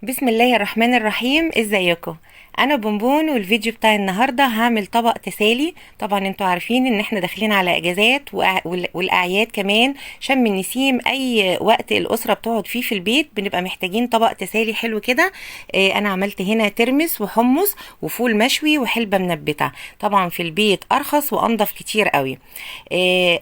بسم الله الرحمن الرحيم. ازيكم؟ انا بونبون، والفيديو بتاع النهارده هعمل طبق تسالي. طبعا انتوا عارفين ان احنا داخلين على اجازات والاعياد كمان، شم النسيم، اي وقت الاسره بتقعد فيه في البيت بنبقى محتاجين طبق تسالي حلو كده. انا عملت هنا ترمس وحمص وفول مشوي وحلبه منبته، طبعا في البيت ارخص وانضف كتير قوي.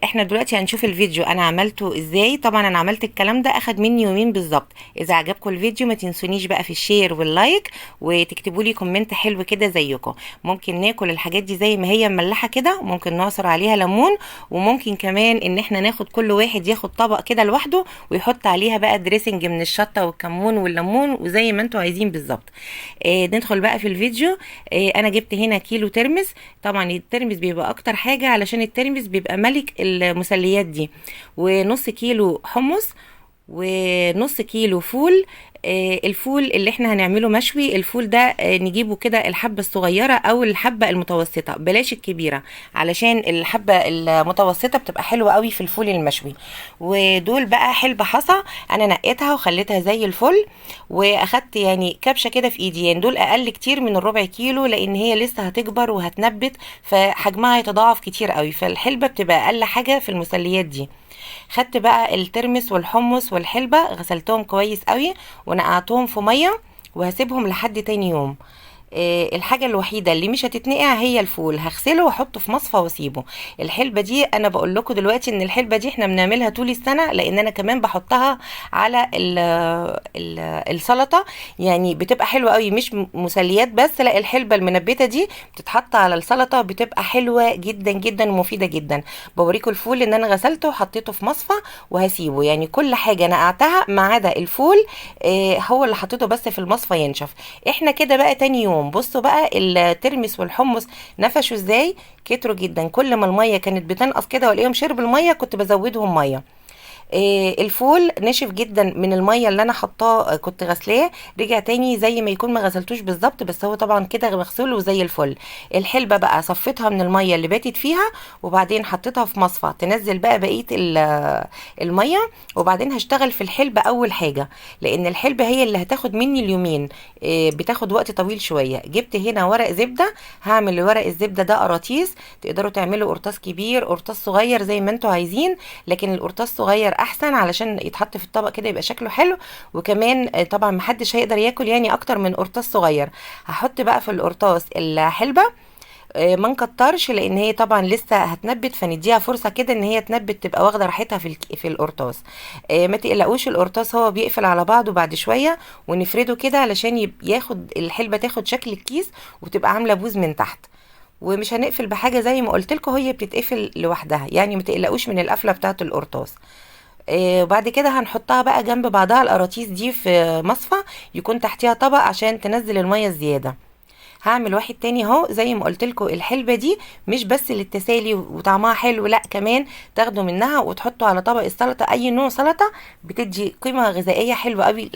احنا دلوقتي هنشوف الفيديو انا عملته ازاي. طبعا انا عملت الكلام ده اخد مني يومين بالظبط. اذا عجبكم الفيديو ما تنسونيش بقى في الشير واللايك، وتكتبوا لي كومنت حلو كده زيكم. ممكن ناكل الحاجات دي زي ما هي مملحه كده، وممكن نعصر عليها ليمون، وممكن كمان ان احنا ناخد كل واحد ياخد طبق كده لوحده ويحط عليها بقى دريسنج من الشطه والكمون والليمون، وزي ما انتوا عايزين بالظبط. ندخل بقى في الفيديو. انا جبت هنا كيلو ترمس. طبعا الترمس بيبقى اكتر حاجه علشان الترمس بيبقى ملك المسليات دي. ونص كيلو حمص، ونص كيلو فول. الفول اللي احنا هنعمله مشوي، الفول ده نجيبه كده الحبة الصغيرة او الحبة المتوسطة، بلاش الكبيرة، علشان الحبة المتوسطة بتبقى حلوة قوي في الفول المشوي. ودول بقى حلبة حصى، انا نقيتها وخليتها زي الفل، واخدت يعني كبشة كده في ايدي. يعني دول اقل كتير من الربع كيلو، لان هي لسه هتكبر وهتنبت، فحجمها يتضاعف كتير قوي، فالحلبة بتبقى اقل حاجة في المسليات دي. خدت بقى الترمس والحمص والحلبة، غسلتهم كويس قوي ونقعتهم في مية، وهسيبهم لحد تاني يوم. الحاجة الوحيدة اللي مش هتتنقع هي الفول، هغسله واحطه في مصفى واسيبه. الحلبة دي انا بقول لكم دلوقتي ان الحلبة دي احنا بنعملها طول السنة، لان انا كمان بحطها على ال السلطة. يعني بتبقى حلوة قوي، مش مسليات بس، لا، الحلبة المنبتة دي بتتحط على السلطة، بتبقى حلوة جدا جدا ومفيدة جدا. بوريكم الفول ان انا غسلته وحطيته في مصفى وهسيبه. يعني كل حاجة نقعتها ما عدا الفول، هو اللي حطيته بس في المصفى ينشف. احنا كده بقى تاني يوم، بصوا بقى الترمس والحمص نفشوا ازاي، كتروا جدا. كل ما الميه كانت بتنقص كده والاقيهم شرب الميه كنت بزودهم ميه. الفول نشف جدا من الميه اللي انا حطاه، كنت غسلاه، رجع تاني زي ما يكون ما غسلتوش بالظبط، بس هو طبعا كده مغسول وزي الفل. الحلبه بقى صفيتها من الميه اللي باتت فيها، وبعدين حطيتها في مصفى تنزل بقى بقيه الميه. وبعدين هشتغل في الحلبه اول حاجه، لان الحلبه هي اللي هتاخد مني اليومين. بتاخد وقت طويل شويه. جبت هنا ورق زبده، هعمل لورق الزبده ده قراطيس. تقدروا تعملوا قرطاس كبير، قرطاس صغير، زي ما انتوا عايزين، لكن القرطاس صغير احسن علشان يتحط في الطبق كده يبقى شكله حلو. وكمان طبعا محدش هيقدر ياكل يعني اكتر من قرطاس صغير. هحط بقى في القرطاس الحلبة، ما نكترش، لان هي طبعا لسه هتنبت، فنديها فرصه كده ان هي تنبت، تبقى واخده راحتها في القرطاس. ما تقلقوش، القرطاس هو بيقفل على بعضه بعد شويه، ونفرده كده علشان ياخد الحلبه تاخد شكل الكيس، وتبقى عامله بوز من تحت. ومش هنقفل بحاجه، زي ما قلت لكم هي بتتقفل لوحدها، يعني ما تقلقوش من القفله بتاعه القرطاس. وبعد كده هنحطها بقى جنب بعضها القراطيس دي في مصفى، يكون تحتيها طبق عشان تنزل الميه الزياده. هعمل واحد تاني اهو. زي ما قلت لكم الحلبة دي مش بس للتسالي وطعمها حلو، لا، كمان تاخدوا منها وتحطوا على طبق السلطة، اي نوع سلطة بتدي قيمة غذائية حلوة قوي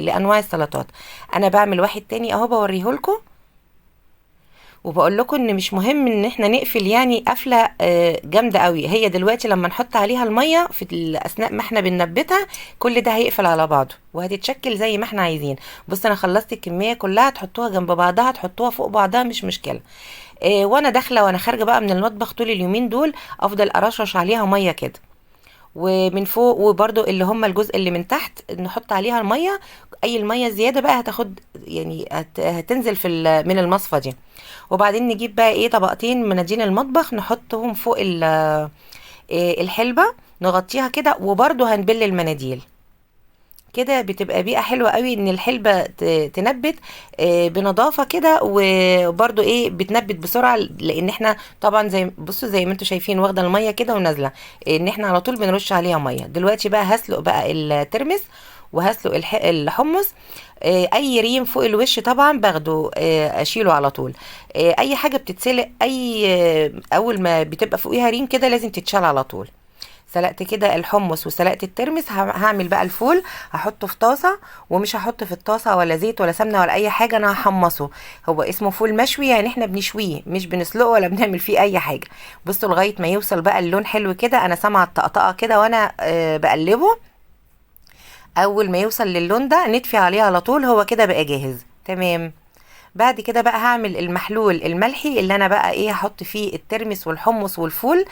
لانواع السلطات. انا بعمل واحد تاني اهو بوريه لكم، وبقول لكم ان مش مهم ان احنا نقفل يعني قفله جامده قوي. هي دلوقتي لما نحط عليها الميه في اثناء ما احنا بننبتها، كل ده هيقفل على بعضه وهتتشكل زي ما احنا عايزين. بص انا خلصت الكميه كلها، تحطوها جنب بعضها، تحطوها فوق بعضها، مش مشكله. وانا داخله وانا خارجه بقى من المطبخ طول اليومين دول، افضل ارشرش عليها ميه كده، ومن فوق، وبرده اللي هم الجزء اللي من تحت نحط عليها الميه. اي الميه زياده بقى هتاخد يعني هتنزل من المصفى دي. وبعدين نجيب بقى ايه طبقتين مناديل المطبخ، نحطهم فوق الحلبة، نغطيها كده، وبرده هنبل المناديل. كده بتبقى بيئة حلوة قوي ان الحلبة تنبت بنظافة كده، وبرده ايه بتنبت بسرعة، لان احنا طبعا زي بصوا زي ما انتم شايفين واخدة المية كده ونازلة، ان احنا على طول بنرش عليها مية. دلوقتي بقى هسلق بقى الترمس، وهسلق الحمص. اي ريم فوق الوش طبعا باخده اشيله على طول. اي حاجة بتتسلق، اي اول ما بتبقى فوقيها ريم كده لازم تتشال على طول. سلقت كده الحمص وسلقت الترمس، هعمل بقى الفول، هحطه في طاسة، ومش هحط في الطاسة ولا زيت ولا سمنة ولا اي حاجة، انا هحمصه. هو اسمه فول مشوي، يعني احنا بنشويه مش بنسلقه ولا بنعمل فيه اي حاجة. بصوا لغاية ما يوصل بقى اللون حلو كده، انا سامعة الطقطقة كده وانا بقلبه. اول ما يوصل للون ده نطفي عليه على طول، هو كده بقى جاهز تمام. بعد كده بقى هعمل المحلول الملحي اللي انا بقى ايه هحط فيه الترمس والحمص والفول.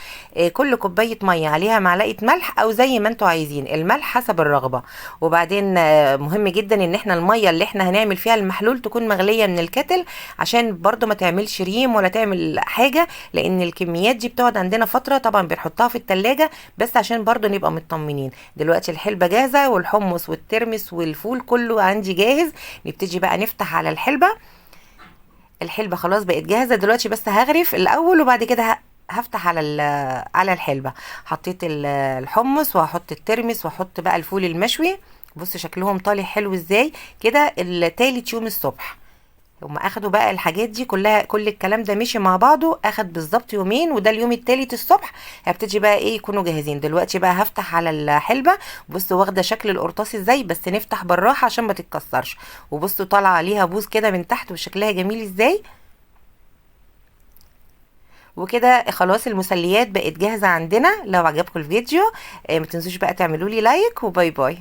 كل كوبايه ميه عليها معلقه ملح او زي ما انتوا عايزين، الملح حسب الرغبه. وبعدين مهم جدا ان احنا الميه اللي احنا هنعمل فيها المحلول تكون مغليه من الكتل، عشان برضو ما تعملش ريم ولا تعمل حاجه، لان الكميات دي بتقعد عندنا فتره، طبعا بنحطها في التلاجة بس عشان برضو نبقى مطمنين. دلوقتي الحلبه جاهزه والحمص والترمس والفول كله عندي جاهز. نبتدي بقى نفتح على الحلبه. الحلبة خلاص بقت جاهزة دلوقتي، بس هغرف الأول وبعد كده هفتح على الحلبة. حطيت الحمص وهحط الترمس وهحط بقى الفول المشوي. بص شكلهم طالع حلو ازاي كده. التالت يوم الصبح هما اخدوا بقى الحاجات دي كلها، كل الكلام ده مشي مع بعضه اخد بالظبط يومين، وده اليوم التالت الصبح هبتدي بقى ايه يكونوا جاهزين. دلوقتي بقى هفتح على الحلبة. بصوا واخده شكل القرطاس ازاي، بس نفتح بالراحه عشان ما تتكسرش. وبصوا طالعه عليها بوز كده من تحت وشكلها جميل ازاي. وكده خلاص المسليات بقت جاهزه عندنا. لو عجبكم الفيديو ما تنسوش بقى تعملوا لي لايك، وباي باي.